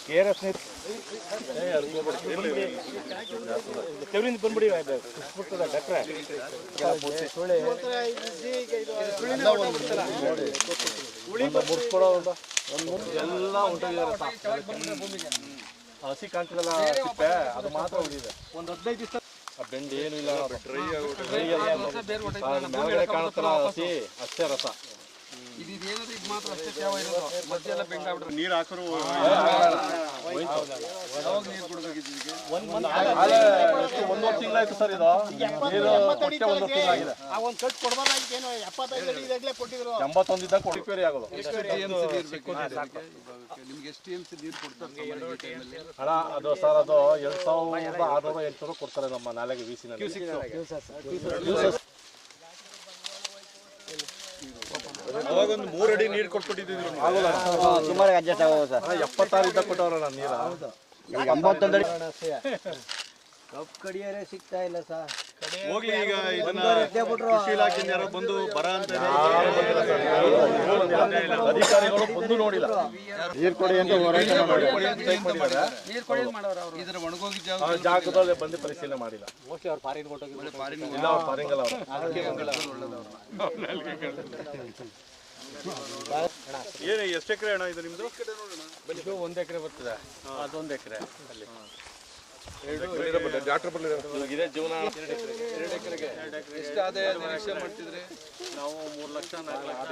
KRS ತೆವರಿಂದ ಬಂದ್ಬಿಡಿ ಡಾಕ್ಟ್ರೆ ಮುರ್ಸ್ಕೊಡೋ ಎಲ್ಲ ಉಂಟಾಗಿದ್ದಾರೆ ಹಸಿ ಕಾಣ್ತದಲ್ಲ ಸಿಪ್ಪೆ ಅದು ಮಾತ್ರ ಉಳಿದಿದೆ ಒಂದು 15 ದಿವಸ ಬೆಂಡ್ ಏನು ಇಲ್ಲ ಮೇಲ್ಗಡೆ ಕಾಣುತ್ತಲ್ಲ ಹಸಿ ಅಷ್ಟೇ ರಸ ನೀರು ಹಾಕರು ಒಂದೂವರೆ ತಿಂಗಳಾಯ್ತು ಸರ್ ಇದು ಒಂದೂವರೆ ತಿಂಗಳಾಗಿದೆ 81 ಇದ್ದಾಗ ರಿಪೇರಿ ಆಗೋದು ಹಣ ಅದು ಸರ್ ಅದು 2600-800 ಕೊಡ್ತಾರೆ ನಮ್ಮ ನಾಲೆಗೆ ವಿಸಿನಲ್ಲಿ ಅವಾಗ ಒಂದು 3 ಅಡಿ ನೀರು ಕೊಟ್ಬಿಟ್ಟಿದ್ದೀವಿ ಸುಮಾರು ಅಡ್ಜಸ್ಟ್ ಆಗೋದು ಸರ್ 76 ಇದ್ದಾಗ ಕೊಟ್ಟವ್ರಲ್ಲ ನೀರು 81 ಅಡಿ ಕಪ್ ಕಡಿಯರೇ ಸಿಗ್ತಾ ಇಲ್ಲ ಸರ್ ಹೋಗ್ಲಿ ಈಗ ಇದನ್ನ ಕೃಷಿ ಇಲಾಖೆಯಿಂದ ಯಾರೋ ಬಂದು ಬರ ಅಂತ ಅಧಿಕಾರಿಗಳು ಬಂದು ನೋಡಿಲ್ಲ ನೀರು ಕೊಡಿ ಅಂತ ಇದರ ಒಣಗೋಗಿದ್ದ ಜಾಗದಲ್ಲಿ ಬಂದು ಪರಿಶೀಲನೆ ಮಾಡಿಲ್ಲ ಮೋಸ್ಟ್ಲಿ ಅವ್ರು ಫಾರಿನ್ ಇಲ್ಲ ಅವ್ರು ಫಾರಿನ್ ಅಲ್ಲ ಏನು ಎಷ್ಟು ಎಕರೆ ಅಣ್ಣ ಇದು ನಿಮ್ದು 1 ಎಕರೆ ಬರ್ತದೆ ಅದೊಂದು ಎಕರೆ ಅಲ್ಲಿ ಇದೇ ಜೀವನ 2 ಎಕರೆಗೆ ಎಷ್ಟು ಆದಾಯ ನಿರೀಕ್ಷೆ ಮಾಡ್ತಿದ್ರೆ ನಾವು 3 ಲಕ್ಷ 4 ಲಕ್ಷ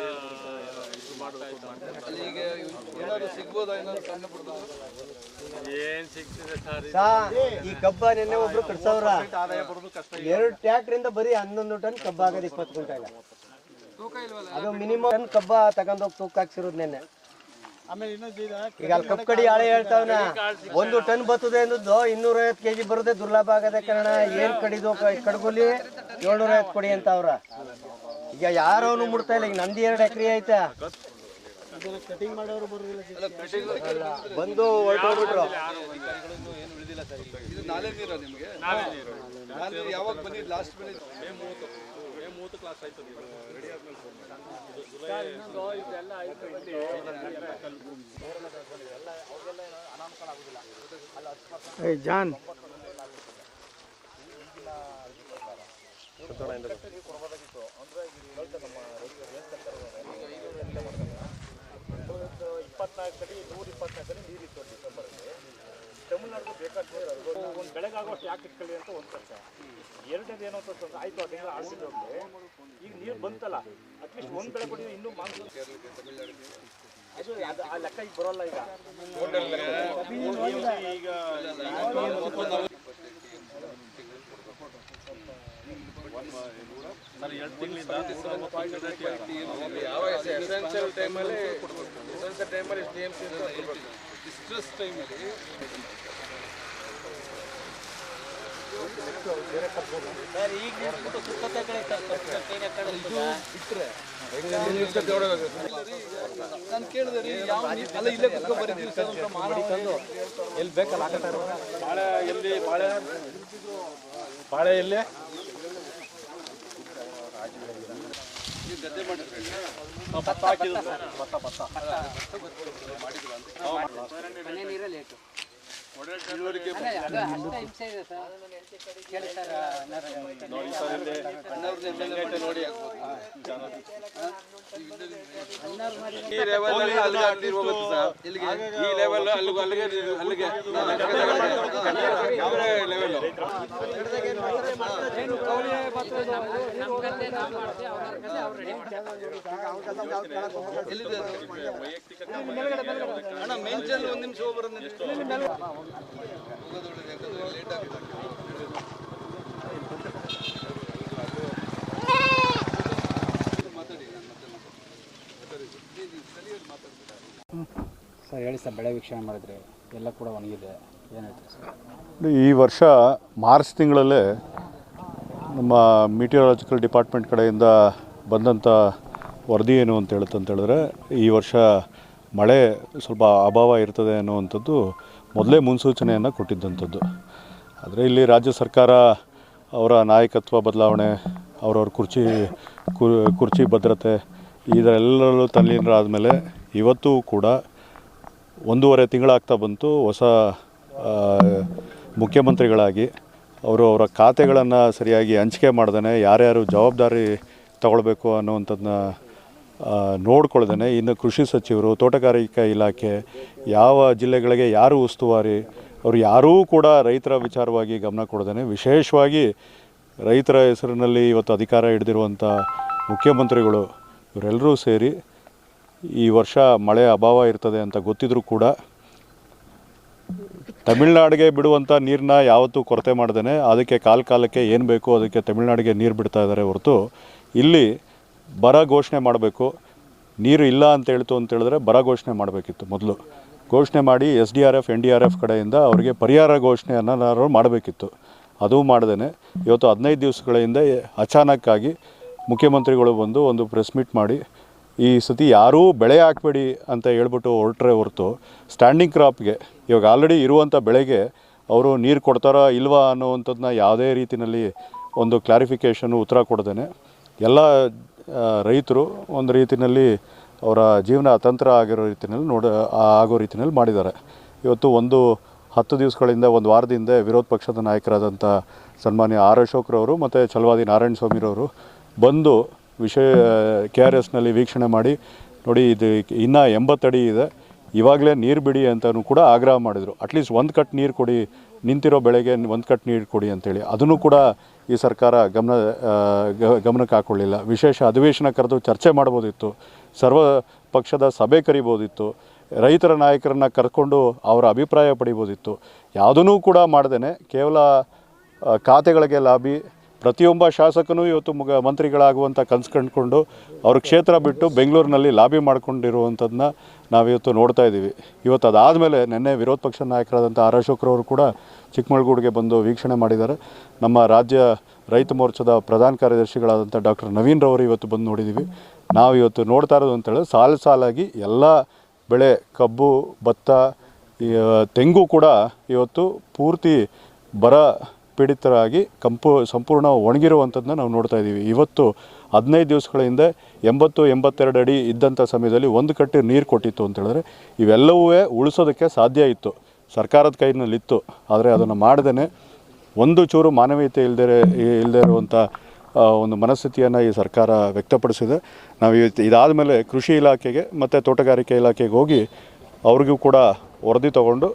ಮಾಡಬೇಕು ಈಗ ಏನಾದ್ರು ಸಿಗ್ಬೋದಾ ಏನಾದ್ರು ಸಣ್ಣ ಪುಟ್ಟ ಏನ್ ಸಿಗ್ತಿದೆ ಸರ್ ಈ ಕಬ್ಬ ನೆನ್ನೆ ಒಬ್ರು ಕಟ್ಸವ್ರ ಆದಾಯ ಬರೋದು ಕಷ್ಟ 2 ಟ್ರ್ಯಾಕ್ಟರ್ ಬರೀ 11 ಟನ್ ಕಬ್ಬ ಆಗೋದು 20 ಕ್ವಿಂಟಲ್ ಅದು ಮಿನಿಮಮ್ ಟನ್ ಕಬ್ಬ ತಗೊಂಡೋಗಿ ತೂಕ ಹಾಕ್ಸಿರೋದು ನೆನ್ನೆ ಈಗ ಅಲ್ಲಿ ಕಪ್ ಕಡಿ ಆಳೆ ಹೇಳ್ತಾವನ 1 ಟನ್ ಬರ್ತದೆ ಅನ್ನೋದು 250 kg ಬರುತ್ತೆ ದುರ್ಲಭ ಆಗದೆ ಕಾರಣ ಏನ್ ಕಡಿದು ಕಡ್ಗೊಲಿ 750 ಕೊಡಿ ಅಂತ ಅವ್ರ ಈಗ ಯಾರು ಅವನು ಮುಡ್ತಾ ಇಲ್ಲ ಈಗ ನಂದು 2 ಎಕರೆ ಐತಾ ಕಟಿಂಗ್ ಮಾಡೋರು ಬರೋದಿಲ್ಲ ಬಂದು ಹೊರಟೋಗ್ಬಿಟ್ರು ಯಾವಾಗ ಬನ್ನಿ ಲಾಸ್ಟ್ ಮೇ 30 ಕ್ಲಾಸ್ ಆಯ್ತು ರೆಡಿ ಆದ್ಮೇಲೆ ಜಾನ್ ತಮಿಳ್ನಾಡು ಬೇಕಾದ್ರೆ ಒಂದು ಬೆಳೆಗಾಗುವಷ್ಟು ಯಾಕೆ ಇಟ್ಕೊಳ್ಳಿ ಅಂತ ಒಂದು ಕಷ್ಟ ಎರಡನೇದು ಏನೋ ಆಯ್ತು ಅದೆಲ್ಲ ಆಡ್ತಿದ್ದು ಈಗ ನೀರು ಬಂತಲ್ಲ ಅಟ್ಲೀಸ್ಟ್ ಒಂದು ಬೆಳೆ ಕೊಟ್ಟಿದ್ರೆ ಇನ್ನೂ ಮಾಂಸ ಅದು ಆ ಲೆಕ್ಕ ಈಗ ಬರೋಲ್ಲ ಈಗ ಸರ್ 2 ತಿಂಗಳಿಂದ ಯಾವ ಎಸೆನ್ಷಿಯಲ್ ಟೈಮಲ್ಲಿ ಡಿಸ್ಟ್ರೆಸ್ ಟೈಮಲ್ಲಿ ನಾನು ಕೇಳಿದೆ ಇಲ್ಲೇ ಕುತ್ಕೊಂಡು ಬರೀತೀವಿ ಎಲ್ಲಿ ಬೇಕಲ್ಲ ಬಾಳೆ ಎಲ್ಲಿ ಬಾಳೆ ಎಲ್ಲಿ ಗದ್ದೆ ಮಾಡಿದ್ರೆ ಭತ್ತ ಹಾಕಿದ್ರು ಭತ್ತ ನೋಡಿ ಈ ಲೆವೆಲ್ ಅಲ್ಲಿಗೆ ಹೋಗುತ್ತೆ ಸರ್ ಇಲ್ಲಿಗೆ ಈ ಲೆವೆಲ್ ಅಲ್ಲಿಗೆ ಲೆವೆಲ್ ಅಣ್ಣ ಮೆಂಚಲ್ಲಿ 1 ನಿಮಿಷ ಹೋಗ್ಬರೋದು ಲೇಟ್ ಆಗಿದೆ ಸರ್ ಹೇಳಿ ಸರ್ ಬೆಳೆ ವೀಕ್ಷಣೆ ಮಾಡಿದ್ರೆ ಎಲ್ಲ ಕೂಡ ಒಣಗಿದೆ ಏನು ಹೇಳ್ತೀವಿ ಸರ್ ಈ ವರ್ಷ ಮಾರ್ಚ್ ತಿಂಗಳಲ್ಲೇ ನಮ್ಮ ಮೀಟಿಯಾಲಜಿಕಲ್ ಡಿಪಾರ್ಟ್ಮೆಂಟ್ ಕಡೆಯಿಂದ ಬಂದಂಥ ವರದಿ ಏನು ಅಂತ ಹೇಳಿದ್ರೆ ಈ ವರ್ಷ ಮಳೆ ಸ್ವಲ್ಪ ಅಭಾವ ಇರ್ತದೆ ಅನ್ನುವಂಥದ್ದು ಮೊದಲೇ ಮುನ್ಸೂಚನೆಯನ್ನು ಕೊಟ್ಟಿದ್ದಂಥದ್ದು. ಆದರೆ ಇಲ್ಲಿ ರಾಜ್ಯ ಸರ್ಕಾರ ಅವರ ನಾಯಕತ್ವ ಬದಲಾವಣೆ, ಅವರವ್ರ ಕುರ್ಚಿ ಭದ್ರತೆ ಇದೆಲ್ಲರಲ್ಲೂ ತಲ್ಲೀನರಾದ ಮೇಲೆ ಇವತ್ತು ಕೂಡ 1.5 ತಿಂಗಳಾಗ್ತಾ ಬಂತು ಹೊಸ ಮುಖ್ಯಮಂತ್ರಿಗಳಾಗಿ. ಅವರು ಅವರ ಖಾತೆಗಳನ್ನು ಸರಿಯಾಗಿ ಹಂಚಿಕೆ ಮಾಡ್ದೇ ಯಾರ್ಯಾರು ಜವಾಬ್ದಾರಿ ತಗೊಳ್ಬೇಕು ಅನ್ನುವಂಥದ್ದನ್ನ ನೋಡ್ಕೊಳ್ದೇ ಇನ್ನು ಕೃಷಿ ಸಚಿವರು, ತೋಟಗಾರಿಕಾ ಇಲಾಖೆ, ಯಾವ ಜಿಲ್ಲೆಗಳಿಗೆ ಯಾರು ಉಸ್ತುವಾರಿ, ಅವರು ಯಾರೂ ಕೂಡ ರೈತರ ವಿಚಾರವಾಗಿ ಗಮನ ಕೊಡ್ದೇ ವಿಶೇಷವಾಗಿ ರೈತರ ಹೆಸರಿನಲ್ಲಿ ಇವತ್ತು ಅಧಿಕಾರ ಹಿಡಿದಿರುವಂಥ ಮುಖ್ಯಮಂತ್ರಿಗಳು ಇವರೆಲ್ಲರೂ ಸೇರಿ ಈ ವರ್ಷ ಮಳೆ ಅಭಾವ ಇರ್ತದೆ ಅಂತ ಗೊತ್ತಿದ್ರೂ ಕೂಡ ತಮಿಳ್ನಾಡಿಗೆ ಬಿಡುವಂಥ ನೀರನ್ನ ಯಾವತ್ತೂ ಕೊರತೆ ಮಾಡ್ದೇ ಅದಕ್ಕೆ ಕಾಲಕ್ಕೆ ಏನು ಬೇಕು ಅದಕ್ಕೆ ತಮಿಳ್ನಾಡಿಗೆ ನೀರು ಬಿಡ್ತಾ ಇದ್ದಾರೆ ಹೊರತು ಇಲ್ಲಿ ಬರ ಘೋಷಣೆ ಮಾಡಬೇಕು. ನೀರು ಇಲ್ಲ ಅಂತ ಹೇಳಿದ್ರೆ ಬರ ಘೋಷಣೆ ಮಾಡಬೇಕಿತ್ತು. ಮೊದಲು ಘೋಷಣೆ ಮಾಡಿ SDRF NDRF ಕಡೆಯಿಂದ ಅವರಿಗೆ ಪರಿಹಾರ ಘೋಷಣೆಯನ್ನು ಮಾಡಬೇಕಿತ್ತು. ಅದು ಮಾಡ್ದೇ ಇವತ್ತು 15 ದಿವಸಗಳ ಹಿಂದೆ ಅಚಾನಕ್ಕಾಗಿ ಮುಖ್ಯಮಂತ್ರಿಗಳು ಬಂದು ಒಂದು ಪ್ರೆಸ್ ಮೀಟ್ ಮಾಡಿ ಈ ಸತಿ ಯಾರೂ ಬೆಳೆ ಹಾಕಬೇಡಿ ಅಂತ ಹೇಳ್ಬಿಟ್ಟು ಹೊರಟ್ರೆ ಹೊರತು ಸ್ಟ್ಯಾಂಡಿಂಗ್ ಕ್ರಾಪ್ಗೆ ಇವಾಗ ಆಲ್ರೆಡಿ ಇರುವಂಥ ಬೆಳೆಗೆ ಅವರು ನೀರು ಕೊಡ್ತಾರಾ ಇಲ್ವಾ ಅನ್ನೋವಂಥದ್ದನ್ನ ಯಾವುದೇ ರೀತಿಯಲ್ಲಿ ಒಂದು ಕ್ಲಾರಿಫಿಕೇಷನು ಉತ್ತರ ಕೊಡ್ದೇ ಎಲ್ಲ ರೈತರು ಒಂದು ರೀತಿಯಲ್ಲಿ ಅವರ ಜೀವನ ಅತಂತ್ರ ಆಗೋ ರೀತಿಯಲ್ಲಿ ಮಾಡಿದ್ದಾರೆ. ಇವತ್ತು 10 ದಿವಸಗಳಿಂದ ಒಂದು ವಾರದಿಂದ ವಿರೋಧ ಪಕ್ಷದ ನಾಯಕರಾದಂಥ ಸನ್ಮಾನ್ಯ ಆರ್ ಅಶೋಕ್ರವರು ಮತ್ತು ಛಲವಾದಿ ನಾರಾಯಣ ಸ್ವಾಮಿರವರು ಬಂದು KRSನಲ್ಲಿ ವೀಕ್ಷಣೆ ಮಾಡಿ ನೋಡಿ ಇದು ಇನ್ನೂ 80 ಅಡಿ ಇದೆ, ಇವಾಗಲೇ ನೀರು ಬಿಡಿ ಅಂತಲೂ ಕೂಡ ಆಗ್ರಹ ಮಾಡಿದರು. ಅಟ್ಲೀಸ್ಟ್ 1 ಕಟ್ ನೀರು ಕೊಡಿ, ನಿಂತಿರೋ ಬೆಳೆಗೆ 1 ಕಟ್ ನೀರು ಕೊಡಿ ಅಂತೇಳಿ. ಅದನ್ನು ಕೂಡ ಈ ಸರ್ಕಾರ ಗಮನಕ್ಕೆ ಹಾಕ್ಕೊಳ್ಳಿಲ್ಲ. ವಿಶೇಷ ಅಧಿವೇಶನ ಕರೆದು ಚರ್ಚೆ ಮಾಡ್ಬೋದಿತ್ತು, ಸರ್ವ ಪಕ್ಷದ ಸಭೆ ಕರಿಬೋದಿತ್ತು, ರೈತರ ನಾಯಕರನ್ನು ಕರ್ಕೊಂಡು ಅವರ ಅಭಿಪ್ರಾಯ ಪಡಿಬೋದಿತ್ತು. ಯಾವುದನ್ನೂ ಕೂಡ ಮಾಡ್ದೇ ಕೇವಲ ಖಾತೆಗಳಿಗೆ ಲಾಬಿ, ಪ್ರತಿಯೊಬ್ಬ ಶಾಸಕನೂ ಇವತ್ತು ಮಂತ್ರಿಗಳಾಗುವಂಥ ಕನಸು ಕಂಡುಕೊಂಡು ಅವ್ರ ಕ್ಷೇತ್ರ ಬಿಟ್ಟು ಬೆಂಗಳೂರಿನಲ್ಲಿ ಲಾಬಿ ಮಾಡ್ಕೊಂಡಿರುವಂಥದ್ದನ್ನ ನಾವಿವತ್ತು ನೋಡ್ತಾ ಇದ್ದೀವಿ. ಇವತ್ತು ಅದಾದಮೇಲೆ ನಿನ್ನೆ ವಿರೋಧ ಪಕ್ಷ ನಾಯಕರಾದಂಥ ಆರ್ ಅಶೋಕ್ರವರು ಕೂಡ ಚಿಕ್ಕಮಗಳೂರಿಗೆ ಬಂದು ವೀಕ್ಷಣೆ ಮಾಡಿದ್ದಾರೆ. ನಮ್ಮ ರಾಜ್ಯ ರೈತ ಮೋರ್ಚಾದ ಪ್ರಧಾನ ಕಾರ್ಯದರ್ಶಿಗಳಾದಂಥ ಡಾಕ್ಟರ್ ನವೀನ್ ರವರು ಇವತ್ತು ಬಂದು ನೋಡಿದ್ದೀವಿ. ನಾವು ಇವತ್ತು ನೋಡ್ತಾ ಇರೋದು ಅಂತೇಳಿದ್ರೆ ಸಾಲಾಗಿ ಎಲ್ಲ ಬೆಳೆ, ಕಬ್ಬು, ಭತ್ತ, ತೆಂಗು ಕೂಡ ಇವತ್ತು ಪೂರ್ತಿ ಬರ ಪೀಡಿತರಾಗಿ ಸಂಪೂರ್ಣ ಒಣಗಿರುವಂಥದ್ದನ್ನ ನಾವು ನೋಡ್ತಾ ಇದ್ದೀವಿ. ಇವತ್ತು 15 ದಿವಸಗಳ ಹಿಂದೆ 82 ಅಡಿ ಇದ್ದಂಥ ಸಮಯದಲ್ಲಿ 1 ಕಟ್ಟು ನೀರು ಕೊಟ್ಟಿತ್ತು ಅಂತೇಳಿದ್ರೆ ಇವೆಲ್ಲವೂ ಉಳಿಸೋದಕ್ಕೆ ಸಾಧ್ಯ ಇತ್ತು, ಸರ್ಕಾರದ ಕೈನಲ್ಲಿತ್ತು. ಆದರೆ ಅದನ್ನು ಮಾಡ್ದೇ ಒಂದು ಚೂರು ಮಾನವೀಯತೆ ಇಲ್ಲದೇ ಇರುವಂಥ ಒಂದು ಮನಸ್ಥಿತಿಯನ್ನು ಈ ಸರ್ಕಾರ ವ್ಯಕ್ತಪಡಿಸಿದೆ. ನಾವು ಇದಾದ ಮೇಲೆ ಕೃಷಿ ಇಲಾಖೆಗೆ ಮತ್ತು ತೋಟಗಾರಿಕೆ ಇಲಾಖೆಗೆ ಹೋಗಿ ಅವ್ರಿಗೂ ಕೂಡ ವರದಿ ತೊಗೊಂಡು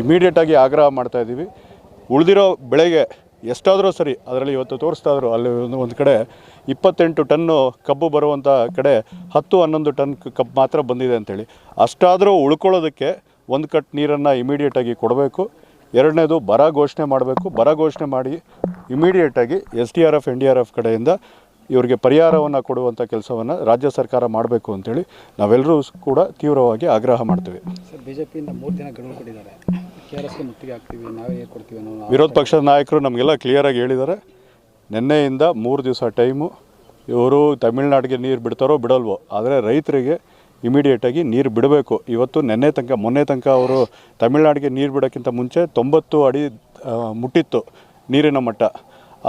ಇಮಿಡಿಯೇಟಾಗಿ ಆಗ್ರಹ ಮಾಡ್ತಾಯಿದ್ದೀವಿ. ಉಳಿದಿರೋ ಬೆಳೆಗೆ ಎಷ್ಟಾದರೂ ಸರಿ, ಅದರಲ್ಲಿ ಇವತ್ತು ತೋರಿಸ್ತಾ ಇದ್ರು ಅಲ್ಲಿ ಒಂದು ಕಡೆ 28 ಟನ್ನು ಕಬ್ಬು ಬರುವಂಥ ಕಡೆ 10-11 ಟನ್ ಕಬ್ಬು ಮಾತ್ರ ಬಂದಿದೆ ಅಂಥೇಳಿ. ಅಷ್ಟಾದರೂ ಉಳ್ಕೊಳ್ಳೋದಕ್ಕೆ 1 ಕಟ್ ನೀರನ್ನು ಇಮಿಡಿಯೇಟಾಗಿ ಕೊಡಬೇಕು. ಎರಡನೇದು ಬರ ಘೋಷಣೆ ಮಾಡಬೇಕು. ಬರ ಘೋಷಣೆ ಮಾಡಿ ಇಮಿಡಿಯೇಟಾಗಿ SDRF NDRF ಕಡೆಯಿಂದ ಇವರಿಗೆ ಪರಿಹಾರವನ್ನು ಕೊಡುವಂಥ ಕೆಲಸವನ್ನು ರಾಜ್ಯ ಸರ್ಕಾರ ಮಾಡಬೇಕು ಅಂತೇಳಿ ನಾವೆಲ್ಲರೂ ಕೂಡ ತೀವ್ರವಾಗಿ ಆಗ್ರಹ ಮಾಡ್ತೀವಿ. ಸರ್, BJPಯಿಂದ 3 ದಿನ ಗಡುವು ಕೊಟ್ಟಿದ್ದಾರೆ. KRSಗೆ ಮುತ್ತಿಗೆ ಹಾಕ್ತೀವಿ, ನಾವೇ ಹೇಗೆ ಕೊಡ್ತೀವಿ ಅನ್ನೋ ವಿರೋಧ ಪಕ್ಷದ ನಾಯಕರು ನಮಗೆಲ್ಲ ಕ್ಲಿಯರಾಗಿ ಹೇಳಿದ್ದಾರೆ. ನಿನ್ನೆಯಿಂದ 3 ದಿವಸ ಟೈಮು, ಇವರು ತಮಿಳ್ನಾಡಿಗೆ ನೀರು ಬಿಡ್ತಾರೋ ಬಿಡಲ್ವೋ, ಆದರೆ ರೈತರಿಗೆ ಇಮಿಡಿಯೇಟಾಗಿ ನೀರು ಬಿಡಬೇಕು. ಇವತ್ತು ಮೊನ್ನೆ ತನಕ ಅವರು ತಮಿಳ್ನಾಡಿಗೆ ನೀರು ಬಿಡೋಕ್ಕಿಂತ ಮುಂಚೆ 90 ಅಡಿ ಮುಟ್ಟಿತ್ತು ನೀರಿನ ಮಟ್ಟ.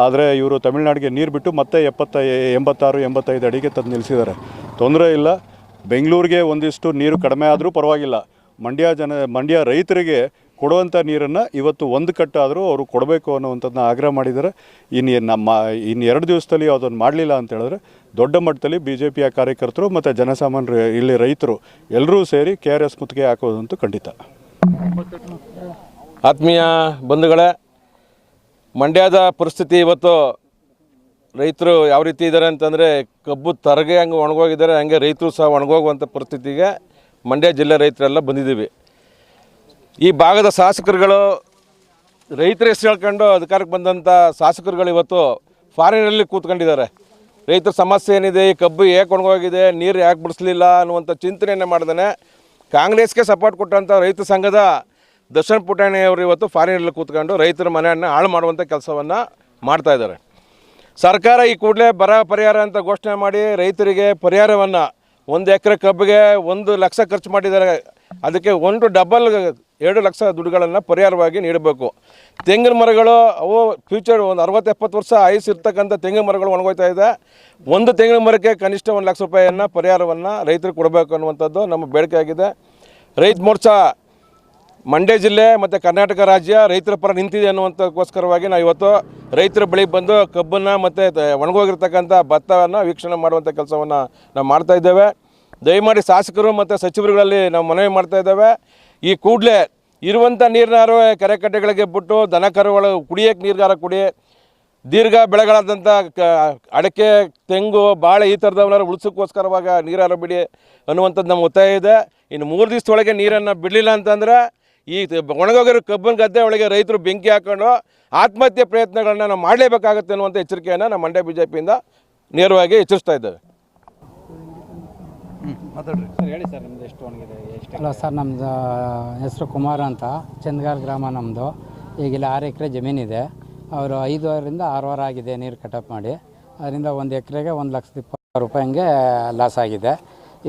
ಆದರೆ ಇವರು ತಮಿಳ್ನಾಡಿಗೆ ನೀರು ಬಿಟ್ಟು ಮತ್ತೆ 86-85 ಅಡಿಗೆ ತಂದು ನಿಲ್ಲಿಸಿದ್ದಾರೆ. ತೊಂದರೆ ಇಲ್ಲ, ಬೆಂಗಳೂರಿಗೆ ಒಂದಿಷ್ಟು ನೀರು ಕಡಿಮೆ ಆದರೂ ಪರವಾಗಿಲ್ಲ, ಮಂಡ್ಯ ರೈತರಿಗೆ ಕೊಡುವಂಥ ನೀರನ್ನು ಇವತ್ತು 1 ಕಟ್ಟಾದರೂ ಅವರು ಕೊಡಬೇಕು ಅನ್ನುವಂಥದ್ದನ್ನ ಆಗ್ರಹ ಮಾಡಿದ್ದಾರೆ. ಇನ್ನು 2 ದಿವಸದಲ್ಲಿ ಅದನ್ನು ಮಾಡಲಿಲ್ಲ ಅಂತ ಹೇಳಿದ್ರೆ ದೊಡ್ಡ ಮಟ್ಟದಲ್ಲಿ BJPಯ ಕಾರ್ಯಕರ್ತರು ಮತ್ತು ಜನಸಾಮಾನ್ಯರು, ಇಲ್ಲಿ ರೈತರು ಎಲ್ಲರೂ ಸೇರಿ KRS ಮುತ್ತಿಗೆ ಹಾಕೋದಂತೂ ಖಂಡಿತ. ಆತ್ಮೀಯ ಬಂಧುಗಳೇ, ಮಂಡ್ಯದ ಪರಿಸ್ಥಿತಿ ಇವತ್ತು ರೈತರು ಯಾವ ರೀತಿ ಇದ್ದಾರೆ ಅಂತಂದರೆ ಕಬ್ಬು ತರಗೆ ಹಂಗೆ ಒಣಗೋಗಿದ್ದಾರೆ, ಹಂಗೆ ರೈತರು ಸಹ ಒಣಗೋಗುವಂಥ ಪರಿಸ್ಥಿತಿಗೆ ಮಂಡ್ಯ ಜಿಲ್ಲೆ ರೈತರೆಲ್ಲ ಬಂದಿದ್ದೀವಿ. ಈ ಭಾಗದ ಶಾಸಕರುಗಳು ರೈತರ ಹೆಸರು ಹೇಳ್ಕೊಂಡು ಅಧಿಕಾರಕ್ಕೆ ಬಂದಂಥ ಶಾಸಕರುಗಳು ಇವತ್ತು ಫಾರಿನಲ್ಲಿ ಕೂತ್ಕೊಂಡಿದ್ದಾರೆ. ರೈತರ ಸಮಸ್ಯೆ ಏನಿದೆ, ಈ ಕಬ್ಬು ಏಕೆ ಒಣಗೋಗಿದೆ, ನೀರು ಯಾಕೆ ಬಿಡಿಸ್ಲಿಲ್ಲ ಅನ್ನುವಂಥ ಚಿಂತನೆಯನ್ನು ಮಾಡ್ದೇ ಕಾಂಗ್ರೆಸ್ಗೆ ಸಪೋರ್ಟ್ ಕೊಟ್ಟಂಥ ರೈತ ಸಂಘದ ದರ್ಶನ್ ಪುಟಾಣಿಯವರು ಇವತ್ತು ಫಾರಿನಲ್ಲಿ ಕೂತ್ಕೊಂಡು ರೈತರ ಮನೆಯನ್ನು ಹಾಳು ಮಾಡುವಂಥ ಕೆಲಸವನ್ನು ಮಾಡ್ತಾಯಿದ್ದಾರೆ. ಸರ್ಕಾರ ಈ ಕೂಡಲೇ ಬರ ಪರಿಹಾರ ಅಂತ ಘೋಷಣೆ ಮಾಡಿ ರೈತರಿಗೆ ಪರಿಹಾರವನ್ನು 1 ಎಕರೆ ಕಬ್ಬಿಗೆ 1 ಲಕ್ಷ ಖರ್ಚು ಮಾಡಿದ್ದಾರೆ. ಅದಕ್ಕೆ 2 ಲಕ್ಷ ದುಡ್ಡುಗಳನ್ನು ಪರಿಹಾರವಾಗಿ ನೀಡಬೇಕು. ತೆಂಗಿನ ಮರಗಳು ಅವು ಫ್ಯೂಚರ್ ಒಂದು 60-70 ವರ್ಷ ಆಯುಸ್ ಇರ್ತಕ್ಕಂಥ ತೆಂಗಿನ ಮರಗಳು ಒಣಗೋಯ್ತಾ ಇದೆ. ಒಂದು ತೆಂಗಿನ ಮರಕ್ಕೆ ಕನಿಷ್ಠ 1 ಲಕ್ಷ ರೂಪಾಯಿಯನ್ನು ಪರಿಹಾರವನ್ನು ರೈತರಿಗೆ ಕೊಡಬೇಕು ಅನ್ನುವಂಥದ್ದು ನಮ್ಮ ಬೇಡಿಕೆ ಆಗಿದೆ. ರೈತ ಮೋರ್ಚಾ ಮಂಡ್ಯ ಜಿಲ್ಲೆ ಮತ್ತು ಕರ್ನಾಟಕ ರಾಜ್ಯ ರೈತರ ಪರ ನಿಂತಿದೆ ಅನ್ನುವಂಥಕ್ಕೋಸ್ಕರವಾಗಿ ನಾವು ಇವತ್ತು ರೈತರ ಬಳಿಗೆ ಬಂದು ಕಬ್ಬನ್ನು ಮತ್ತು ಒಣಗೋಗಿರ್ತಕ್ಕಂಥ ಭತ್ತವನ್ನು ವೀಕ್ಷಣೆ ಮಾಡುವಂಥ ಕೆಲಸವನ್ನು ನಾವು ಮಾಡ್ತಾಯಿದ್ದೇವೆ. ದಯಮಾಡಿ ಶಾಸಕರು ಮತ್ತು ಸಚಿವರುಗಳಲ್ಲಿ ನಾವು ಮನವಿ ಮಾಡ್ತಾಯಿದ್ದೇವೆ, ಈ ಕೂಡಲೇ ಇರುವಂಥ ನೀರನ್ನಾರು ಕೆರೆ ಕಟ್ಟೆಗಳಿಗೆ ಬಿಟ್ಟು ದನ ಕರುಗಳು ಕುಡಿಯೋಕ್ಕೆ ನೀರ್ಗಾರ ಕುಡಿ, ದೀರ್ಘ ಬೆಳೆಗಳಾದಂಥ ಅಡಿಕೆ, ತೆಂಗು, ಬಾಳೆ ಈ ಥರದವನ್ನಾರು ಉಳಿಸೋಕ್ಕೋಸ್ಕರವಾಗ ನೀರಾರು ಬಿಡಿ ಅನ್ನುವಂಥದ್ದು ನಮ್ಮ ಒತ್ತಾಯ ಇದೆ. ಇನ್ನು 3 ದಿವಸದೊಳಗೆ ನೀರನ್ನು ಬಿಡಲಿಲ್ಲ ಅಂತಂದರೆ ಈ ಒಣಗೋಗಿರೋ ಕಬ್ಬಿನ ಗದ್ದೆ ಒಳಗೆ ರೈತರು ಬೆಂಕಿ ಹಾಕೊಂಡು ಆತ್ಮಹತ್ಯೆ ಪ್ರಯತ್ನಗಳನ್ನ ನಾವು ಮಾಡಲೇಬೇಕಾಗುತ್ತೆ ಅನ್ನುವಂಥ ಎಚ್ಚರಿಕೆಯನ್ನು ನಮ್ಮ ಮಂಡ್ಯ BJPಯಿಂದ ನೇರವಾಗಿ ಎಚ್ಚರಿಸ್ತಾ ಇದ್ದೇವೆ. ಸರ್ ಹೇಳಿ ಸರ್, ನಿಮ್ದು ಎಷ್ಟು ಒಣಗಿದೆ ಎಷ್ಟು? ಹಲೋ ಸರ್, ನಮ್ಮದು ಹೆಸರು ಕುಮಾರ್ ಅಂತ, ಚಂದಗಾಲ್ ಗ್ರಾಮ ನಮ್ಮದು. ಈಗಿಲ್ಲ 6 ಎಕರೆ ಜಮೀನಿದೆ. ಅವರು 5 ವಾರದಿಂದ 6 ವಾರ ಆಗಿದೆ ನೀರು ಕಟಪ್ ಮಾಡಿ. ಅದರಿಂದ 1 ಎಕರೆಗೆ 1,20,000 ರೂಪಾಯಿ ಹಂಗೆ ಲಾಸ್ ಆಗಿದೆ.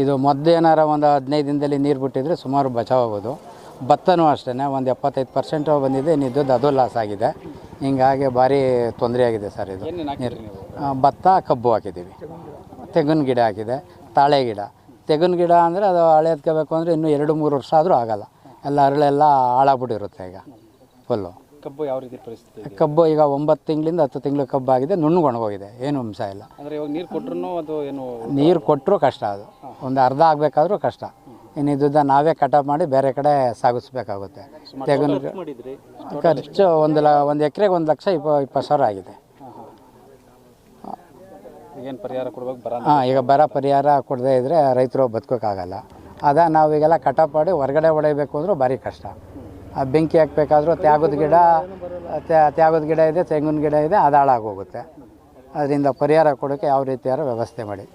ಇದು ಮೊದಲೇನಾರ ಒಂದು 15 ದಿನದಲ್ಲಿ ನೀರು ಬಿಟ್ಟಿದ್ರೆ ಸುಮಾರು ಬಚಾವಾಗೋದು. ಭತ್ತನೂ ಅಷ್ಟೇ ಒಂದು 75% ಬಂದಿದೆ, ಇನ್ನಿದ್ದದ್ದು ಅದು ಲಾಸ್ ಆಗಿದೆ. ಹಿಂಗಾಗಿ ಭಾರಿ ತೊಂದರೆ ಆಗಿದೆ ಸರ್ ಇದು. ನೀರು ಭತ್ತ, ಕಬ್ಬು ಹಾಕಿದ್ದೀವಿ, ತೆಂಗಿನ ಗಿಡ ಹಾಕಿದೆ, ತಾಳೆ ಗಿಡ. ತೆಂಗಿನ ಗಿಡ ಅಂದರೆ ಅದು ಹಳೆದ್ಕೋಬೇಕು ಅಂದರೆ ಇನ್ನೂ 2-3 ವರ್ಷ ಆದರೂ ಆಗೋಲ್ಲ, ಎಲ್ಲ ಅರಳೆಲ್ಲ ಹಾಳಾಗ್ಬಿಟ್ಟಿರುತ್ತೆ ಈಗ ಫುಲ್ಲು. ಕಬ್ಬು ಯಾವ ರೀತಿ ಪರಿಸ್ಥಿತಿ? ಕಬ್ಬು ಈಗ 9 ತಿಂಗಳಿಂದ 10 ತಿಂಗಳು ಕಬ್ಬು ಆಗಿದೆ, ನುಣ್ಣಗೆ ಒಣಗೋಗಿದೆ, ಏನು ಅಂಶ ಇಲ್ಲ. ಅಂದರೆ ಇವಾಗ ನೀರು ಕೊಟ್ಟರು ಅದು ಏನು? ನೀರು ಕೊಟ್ಟರು ಕಷ್ಟ, ಅದು ಒಂದು ಅರ್ಧ ಆಗಬೇಕಾದ್ರೂ ಕಷ್ಟ. ಇನ್ನಿದ್ದ ನಾವೇ ಕಟಾಪ್ ಮಾಡಿ ಬೇರೆ ಕಡೆ ಸಾಗಿಸ್ಬೇಕಾಗುತ್ತೆ. ತೆಂಗಿನ ಖರ್ಚು 1 ಎಕರೆಗೆ 1,20,000 ಆಗಿದೆ. ಏನು ಪರಿಹಾರ ಕೊಡ್ಬೇಕು? ಈಗ ಬರ ಪರಿಹಾರ ಕೊಡದೇ ಇದ್ದರೆ ರೈತರು ಬದುಕೋಕ್ಕಾಗಲ್ಲ. ನಾವೀಗೆಲ್ಲ ಕಟಾಪ್ ಮಾಡಿ ಹೊರಗಡೆ ಹೊಡೆಯಬೇಕು ಅಂದರೂ ಭಾರಿ ಕಷ್ಟ. ಬೆಂಕಿ ಹಾಕಬೇಕಾದ್ರೂ ತ್ಯಾಗದ ಗಿಡ ಇದೆ, ತೆಂಗಿನ ಗಿಡ ಇದೆ, ಅದು ಹಾಳಾಗೋಗುತ್ತೆ. ಅದರಿಂದ ಪರಿಹಾರ ಕೊಡೋಕ್ಕೆ ಯಾವ ರೀತಿಯಾರ ವ್ಯವಸ್ಥೆ ಮಾಡಿ.